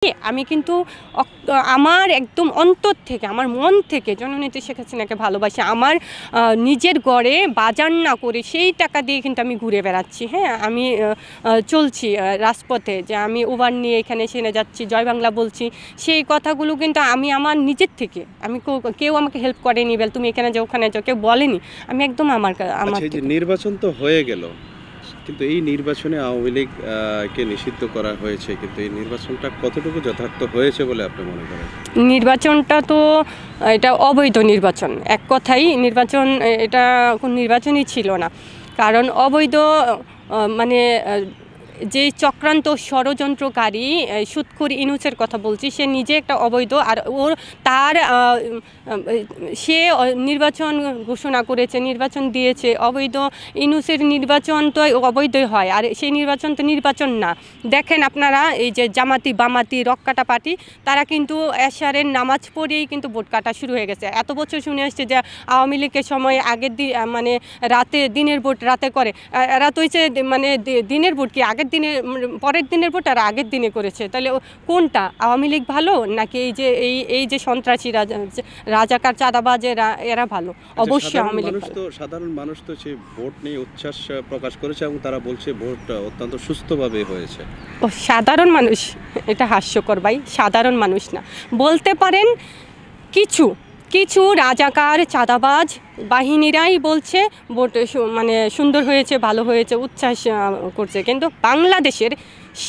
আমি কিন্তু আমার একদম অন্তর থেকে, আমার মন থেকে জননেত্রী শেখ হাসিনাকে ভালোবাসি। আমার নিজের গড়ে বাজার না করে সেই টাকা দিয়ে কিন্তু আমি ঘুরে বেড়াচ্ছি। হ্যাঁ, আমি চলছি রাজপথে, যে আমি উবার নিয়ে এখানে সেখানে যাচ্ছি, জয় বাংলা বলছি। সেই কথাগুলো কিন্তু আমি আমার নিজের থেকে, আমি কেউ আমাকে হেল্প করেনি, বল তুমি এখানে যাও ওখানে যাও, কেউ বলেনি। আমি একদম আমার এই যে নির্বাচন তো হয়ে গেল, কিন্তু এই নির্বাচনে আওয়ামী লীগ কে নিষিদ্ধ করা হয়েছে, কিন্তু এই নির্বাচনটা কতটুকু যথার্থ হয়েছে বলে আপনি মনে করেন? নির্বাচনটা তো এটা অবৈধ নির্বাচন, এক কথাই নির্বাচন, এটা কোন নির্বাচনই ছিল না। কারণ অবৈধ মানে যেই চক্রান্ত ষড়যন্ত্রকারী সুৎখুর ইনুসের কথা বলছি, সে নিজে একটা অবৈধ, আর ওর তার সে নির্বাচন ঘোষণা করেছে, নির্বাচন দিয়েছে অবৈধ। ইনুসের নির্বাচন তো অবৈধই হয়, আর সেই নির্বাচন তো নির্বাচন না। দেখেন আপনারা, এই যে জামাতি বামাতি রক্কাটা পার্টি, তারা কিন্তু এশারের নামাজ পড়েই কিন্তু ভোট কাটা শুরু হয়ে গেছে। এত বছর শুনে আসছে যে আওয়ামী লীগের সময় আগের দিন মানে রাতে দিনের ভোট রাতে করে, এরা তো হচ্ছে মানে দিনের ভোট কি আগের দিনে, পরের দিনের ভোট আর আগের দিনে করেছে। তাহলে কোনটা, আওয়ামী লীগ ভালো নাকি এই যে সন্ত্রাসী রাজাকার চাঁদাবাজেরা এরা ভালো? অবশ্যই আওয়ামী লীগ। সাধারণ মানুষ তো সেই ভোট নিয়ে উচ্ছ্বাস প্রকাশ করেছে এবং তারা বলছে ভোট অত্যন্ত সুস্থভাবে হয়েছে। ও সাধারণ মানুষ, এটা হাস্যকর ভাই, সাধারণ মানুষ না। বলতে পারেন কিছু কিছু রাজাকার চাঁদাবাজ বাহিনীরাই বলছে ভোট মানে সুন্দর হয়েছে, ভালো হয়েছে, উচ্ছ্বাস করছে। কিন্তু বাংলাদেশের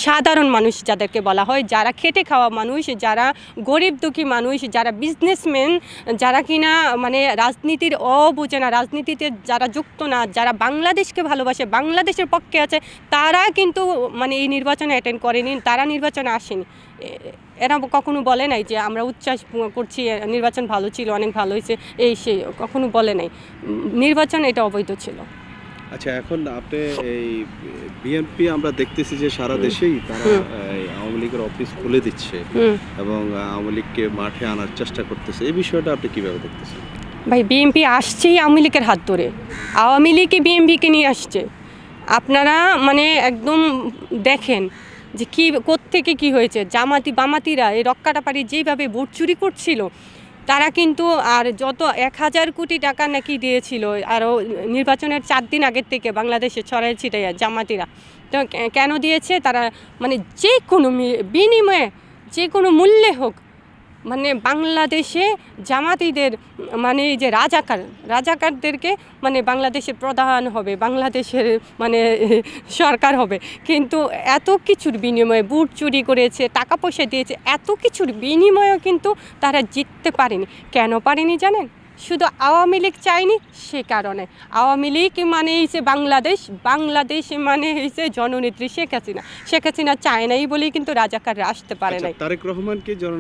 সাধারণ মানুষ যাদেরকে বলা হয়, যারা খেটে খাওয়া মানুষ, যারা গরিব দুঃখী মানুষ, যারা বিজনেসম্যান, যারা কিনা মানে রাজনীতির বোঝে না, রাজনীতিতে যারা যুক্ত না, যারা বাংলাদেশকে ভালোবাসে, বাংলাদেশের পক্ষে আছে, তারা কিন্তু মানে এই নির্বাচনে অ্যাটেন্ড করেনি, তারা নির্বাচনে আসেনি। এরা কখনো বলে নাই যে আমরা উচ্ছ্বাস করছি, নির্বাচন ভালো ছিল, অনেক ভালো হয়েছে, এই সেই কখনো বলে নাই। নির্বাচন এটা অবৈধ ছিল। আচ্ছা, এখন আপনি এই বিএনপি আমরা দেখতেছি যে সারা দেশেই তারা আওয়ামী লীগের অফিস খুলে দিচ্ছে এবং আওয়ামী লীগকে মাঠে আনার চেষ্টা করতেছে, এই বিষয়টা আপনি কিভাবে দেখতেছেন? ভাই, বিএনপি আসছেই আওয়ামী লীগের হাত ধরে, আওয়ামী লীগই বিএনপিকে নিয়ে আসছে। আপনারা মানে একদম দেখেন যে কী কোত্থেকে কী হয়েছে। জামাতি বামাতিরা এই রক্কাটাপাড়ি যেইভাবে ভোট চুরি করছিল, তারা কিন্তু আর যত 1000 কোটি টাকা নাকি দিয়েছিল আরও নির্বাচনের 4 দিন আগের থেকে বাংলাদেশে ছড়াই ছিটাইয়া জামাতিরা। তো কেন দিয়েছে? তারা মানে যে কোনো বিনিময়ে, যে কোনো মূল্যে হোক, মানে বাংলাদেশে জামাতিদের মানে এই যে রাজাকারদেরকে মানে বাংলাদেশের প্রধান হবে, বাংলাদেশের মানে সরকার হবে। কিন্তু এত কিছুর বিনিময়ে বুট চুরি করেছে, টাকা পয়সা দিয়েছে, এত কিছুর বিনিময়েও কিন্তু তারা জিততে পারেনি। কেন পারেনি জানেন? শুধু আওয়ামী লীগ চায়নি, সে কারণে। আওয়ামী লীগ মানে হয়েছে বাংলাদেশ মানে হয়েছে জননেত্রী শেখ হাসিনা চায় নাই বলেই কিন্তু রাজাকাররা আসতে পারে নাই। তারেক রহমান কি